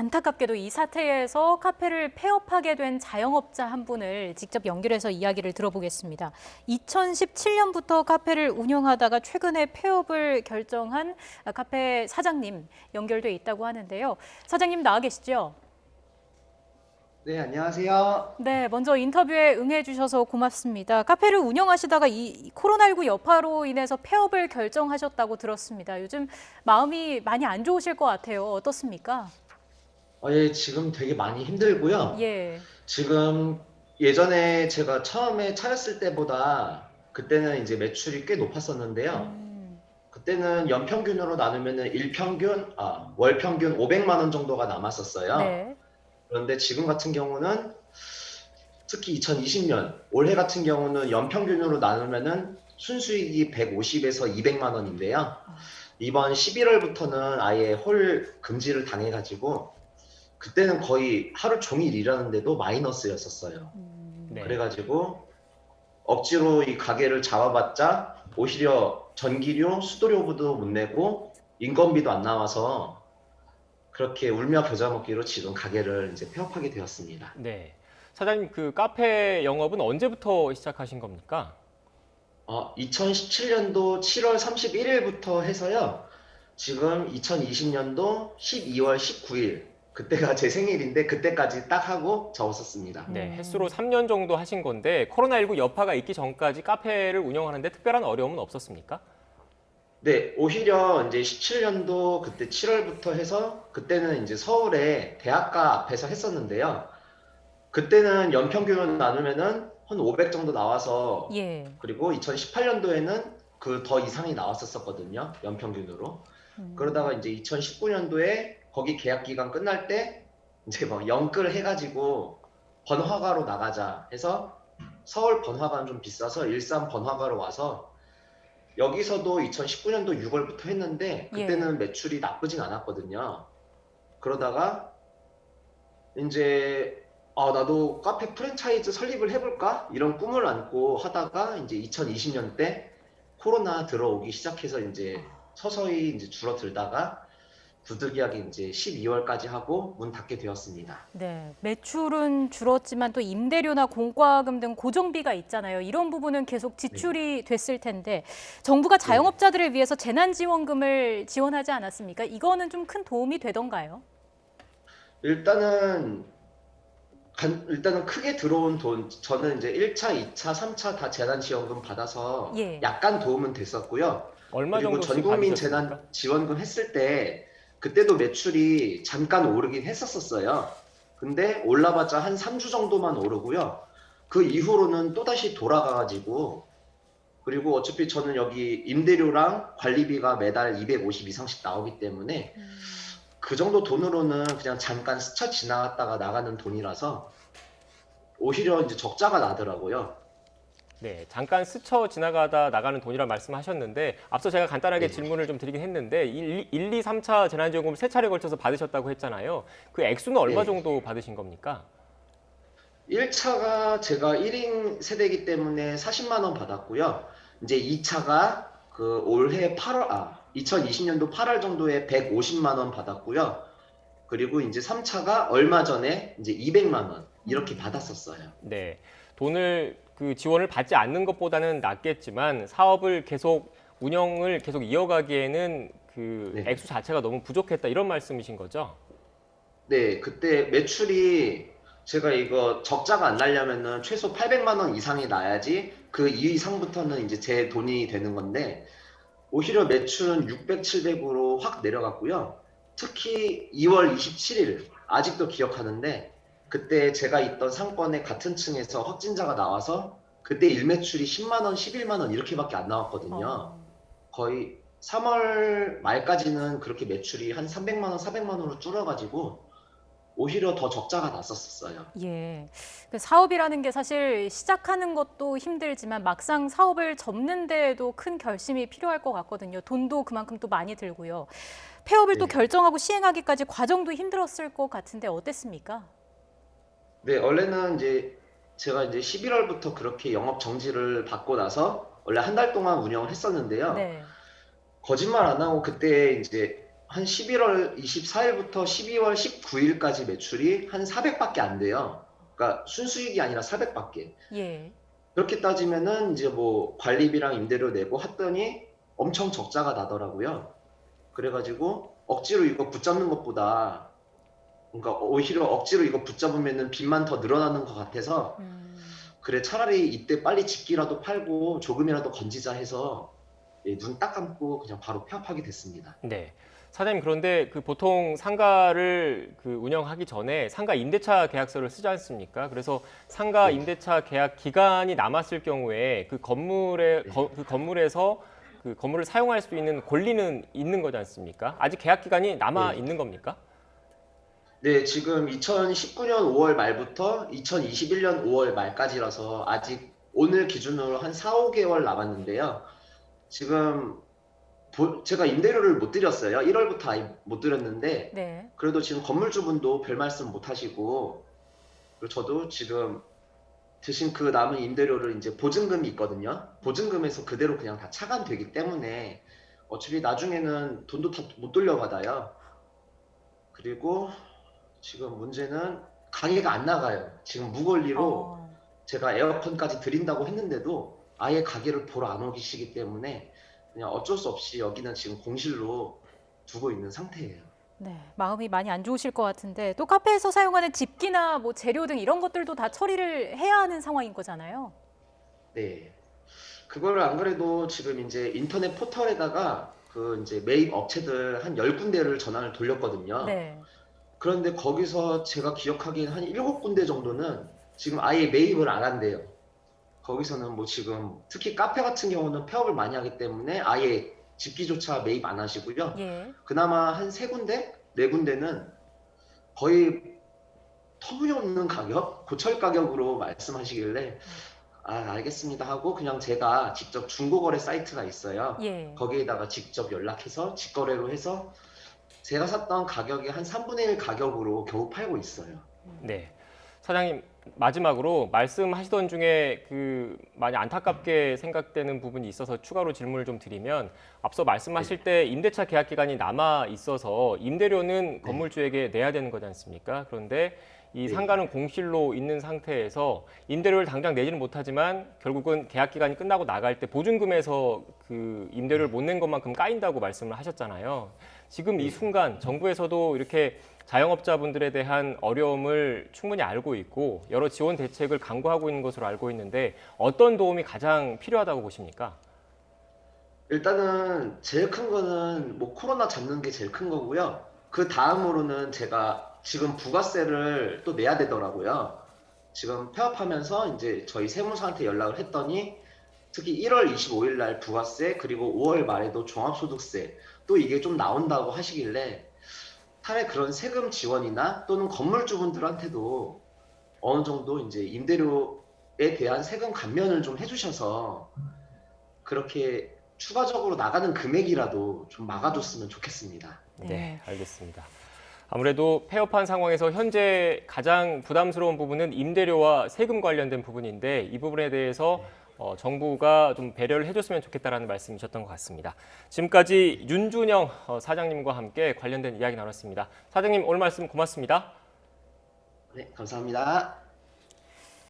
안타깝게도 이 사태에서 카페를 폐업하게 된 자영업자 한 분을 직접 연결해서 이야기를 들어보겠습니다. 2017년부터 카페를 운영하다가 최근에 폐업을 결정한 카페 사장님 연결돼 있다고 하는데요. 사장님 나와 계시죠? 네, 안녕하세요. 네, 먼저 인터뷰에 응해주셔서 고맙습니다. 카페를 운영하시다가 이 코로나19 여파로 인해서 폐업을 결정하셨다고 들었습니다. 요즘 마음이 많이 안 좋으실 것 같아요. 어떻습니까? 예, 지금 되게 많이 힘들고요. 예. 지금 예전에 제가 처음에 차렸을 때보다 그때는 이제 매출이 꽤 높았었는데요. 음, 그때는 연평균으로 나누면은 월 평균 500만 원 정도가 남았었어요. 네. 그런데 지금 같은 경우는 특히 2020년 올해 같은 경우는 연평균으로 나누면은 순수익이 150에서 200만 원인데요. 이번 11월부터는 아예 홀 금지를 당해가지고 그때는 거의 하루 종일 일하는데도 마이너스였었어요. 음, 네. 그래가지고 억지로 이 가게를 잡아봤자 오히려 전기료, 수도료도 못 내고 인건비도 안 나와서 그렇게 울며 겨자 먹기로 지금 가게를 이제 폐업하게 되었습니다. 네. 사장님, 그 카페 영업은 언제부터 시작하신 겁니까? 2017년도 7월 31일부터 해서요. 지금 2020년도 12월 19일 그때가 제 생일인데 그때까지 딱 하고 접었었습니다. 네, 음. 횟수로 3년 정도 하신 건데 코로나19 여파가 있기 전까지 카페를 운영하는데 특별한 어려움은 없었습니까? 네, 오히려 이제 17년도 그때 7월부터 해서 그때는 이제 서울에 대학가 앞에서 했었는데요. 그때는 연평균을 나누면은 한 500 정도 나와서 예. 그리고 2018년도에는 그 더 이상이 나왔었거든요. 연평균으로. 음, 그러다가 이제 2019년도에 거기 계약 기간 끝날 때 이제 막 영끌 해가지고 번화가로 나가자 해서 서울 번화가는 좀 비싸서 일산 번화가로 와서 여기서도 2019년도 6월부터 했는데 예. 그때는 매출이 나쁘진 않았거든요. 그러다가 이제 나도 카페 프랜차이즈 설립을 해볼까? 이런 꿈을 안고 하다가 이제 2020년 때 코로나 들어오기 시작해서 이제 서서히 이제 줄어들다가 부득이하게 이제 12월까지 하고 문 닫게 되었습니다. 네. 매출은 줄었지만 또 임대료나 공과금 등 고정비가 있잖아요. 이런 부분은 계속 네. 지출이 됐을 텐데 정부가 네. 자영업자들을 위해서 재난지원금을 지원하지 않았습니까? 이거는 좀 큰 도움이 되던가요? 일단은 일단은 크게 들어온 돈 저는 이제 1차, 2차, 3차 다 재난지원금 받아서 예. 약간 도움은 됐었고요. 얼마 그리고 정도씩 전국민 받으셨습니까? 재난지원금 했을 때 그때도 매출이 잠깐 오르긴 했었어요. 근데 올라봤자 한 3주 정도만 오르고요. 그 이후로는 또다시 돌아가가지고 그리고 어차피 저는 여기 임대료랑 관리비가 매달 250 이상씩 나오기 때문에 그 정도 돈으로는 그냥 잠깐 스쳐 지나갔다가 나가는 돈이라서 오히려 이제 적자가 나더라고요. 네, 잠깐 스쳐 지나가다 나가는 돈이라 말씀하셨는데 앞서 제가 간단하게 네. 질문을 좀 드리긴 했는데 1, 2, 3차 재난지원금 세 차례 걸쳐서 받으셨다고 했잖아요. 그 액수는 얼마 네. 정도 받으신 겁니까? 1차가 제가 1인 세대이기 때문에 40만 원 받았고요. 이제 2차가 그 올해 2020년도 8월 정도에 150만 원 받았고요. 그리고 이제 3차가 얼마 전에 이제 200만 원 이렇게 받았었어요. 네, 돈을 그 지원을 받지 않는 것보다는 낫겠지만 사업을 계속 운영을 계속 이어가기에는 그 네. 액수 자체가 너무 부족했다 이런 말씀이신 거죠? 네, 그때 매출이 제가 이거 적자가 안 나려면은 최소 800만 원 이상이 나야지 그 이상부터는 이제 제 돈이 되는 건데 오히려 매출은 600, 700으로 확 내려갔고요. 특히 2월 27일 아직도 기억하는데 그때 제가 있던 상권의 같은 층에서 확진자가 나와서 그때 일매출이 10만 원, 11만 원 이렇게밖에 안 나왔거든요. 어, 거의 3월 말까지는 그렇게 매출이 한 300만 원, 400만 원으로 줄어가지고 오히려 더 적자가 났었어요. 예. 그 사업이라는 게 사실 시작하는 것도 힘들지만 막상 사업을 접는 데에도 큰 결심이 필요할 것 같거든요. 돈도 그만큼 또 많이 들고요. 폐업을 또 네. 결정하고 시행하기까지 과정도 힘들었을 것 같은데 어땠습니까? 네, 원래는 이제 제가 이제 11월부터 그렇게 영업 정지를 받고 나서 원래 한 달 동안 운영을 했었는데요. 네. 거짓말 안 하고 그때 이제 한 11월 24일부터 12월 19일까지 매출이 한 400밖에 안 돼요. 그러니까 순수익이 아니라 400밖에. 예. 그렇게 따지면은 이제 뭐 관리비랑 임대료 내고 했더니 엄청 적자가 나더라고요. 그래가지고 억지로 이거 붙잡는 것보다 그러니까 오히려 억지로 이거 붙잡으면은 빚만 더 늘어나는 것 같아서 그래 차라리 이때 빨리 집기라도 팔고 조금이라도 건지자 해서 예, 눈 딱 감고 그냥 바로 폐업하게 됐습니다. 네. 사장님, 그런데 그 보통 상가를 그 운영하기 전에 상가 임대차 계약서를 쓰지 않습니까? 그래서 상가 네. 임대차 계약 기간이 남았을 경우에 그 건물에 네. 그 건물에서 그 건물을 사용할 수 있는 권리는 있는 거지 않습니까? 아직 계약 기간이 남아 네. 있는 겁니까? 네, 지금 2019년 5월 말부터 2021년 5월 말까지라서 아직 오늘 기준으로 한 4, 5개월 남았는데요. 지금 제가 임대료를 못 드렸어요. 1월부터 아예 못 드렸는데 네. 그래도 지금 건물주분도 별 말씀 못 하시고 그리고 저도 지금 대신 그 남은 임대료를 이제 보증금이 있거든요. 보증금에서 그대로 그냥 다 차감되기 때문에 어차피 나중에는 돈도 다 못 돌려받아요. 그리고 지금 문제는 가게가 안 나가요. 지금 무권리로 어. 제가 에어컨까지 드린다고 했는데도 아예 가게를 보러 안 오시기 때문에 그냥 어쩔 수 없이 여기는 지금 공실로 두고 있는 상태예요. 네, 마음이 많이 안 좋으실 것 같은데 또 카페에서 사용하는 집기나 뭐 재료 등 이런 것들도 다 처리를 해야 하는 상황인 거잖아요. 네. 그거를 안 그래도 지금 이제 인터넷 포털에다가 그 이제 매입 업체들 한 10군데를 전화를 돌렸거든요. 네. 그런데 거기서 제가 기억하기엔 한 7군데 정도는 지금 아예 매입을 안 한대요. 거기서는 뭐 지금 특히 카페 같은 경우는 폐업을 많이 하기 때문에 아예 집기조차 매입 안 하시고요. 예. 그나마 한 3군데, 4군데는 거의 터무니없는 가격, 고철 가격으로 말씀하시길래 아, 알겠습니다 하고 그냥 제가 직접 중고거래 사이트가 있어요. 예. 거기에다가 직접 연락해서 직거래로 해서 제가 샀던 가격의 한 3분의 1 가격으로 겨우 팔고 있어요. 네. 사장님, 마지막으로 말씀하시던 중에 그 많이 안타깝게 생각되는 부분이 있어서 추가로 질문을 좀 드리면 앞서 말씀하실 때 임대차 계약 기간이 남아 있어서 임대료는 건물주에게 내야 되는 거지 않습니까? 그런데 이 네. 상가는 공실로 있는 상태에서 임대료를 당장 내지는 못하지만 결국은 계약 기간이 끝나고 나갈 때 보증금에서 그 임대료를 못 낸 것만큼 까인다고 말씀을 하셨잖아요. 지금 이 순간 정부에서도 이렇게 자영업자분들에 대한 어려움을 충분히 알고 있고 여러 지원 대책을 강구하고 있는 것으로 알고 있는데 어떤 도움이 가장 필요하다고 보십니까? 일단은 제일 큰 거는 뭐 코로나 잡는 게 제일 큰 거고요. 그 다음으로는 제가 지금 부가세를 또 내야 되더라고요. 지금 폐업하면서 이제 저희 세무사한테 연락을 했더니 특히 1월 25일 날 부가세 그리고 5월 말에도 종합소득세 또 이게 좀 나온다고 하시길래 차라리 그런 세금 지원이나 또는 건물주분들한테도 어느 정도 이제 임대료에 대한 세금 감면을 좀 해주셔서 그렇게 추가적으로 나가는 금액이라도 좀 막아줬으면 좋겠습니다. 네, 알겠습니다. 아무래도 폐업한 상황에서 현재 가장 부담스러운 부분은 임대료와 세금 관련된 부분인데 이 부분에 대해서 정부가 좀 배려를 해줬으면 좋겠다라는 말씀이셨던 것 같습니다. 지금까지 윤준영 사장님과 함께 관련된 이야기 나눴습니다. 사장님 오늘 말씀 고맙습니다. 네, 감사합니다.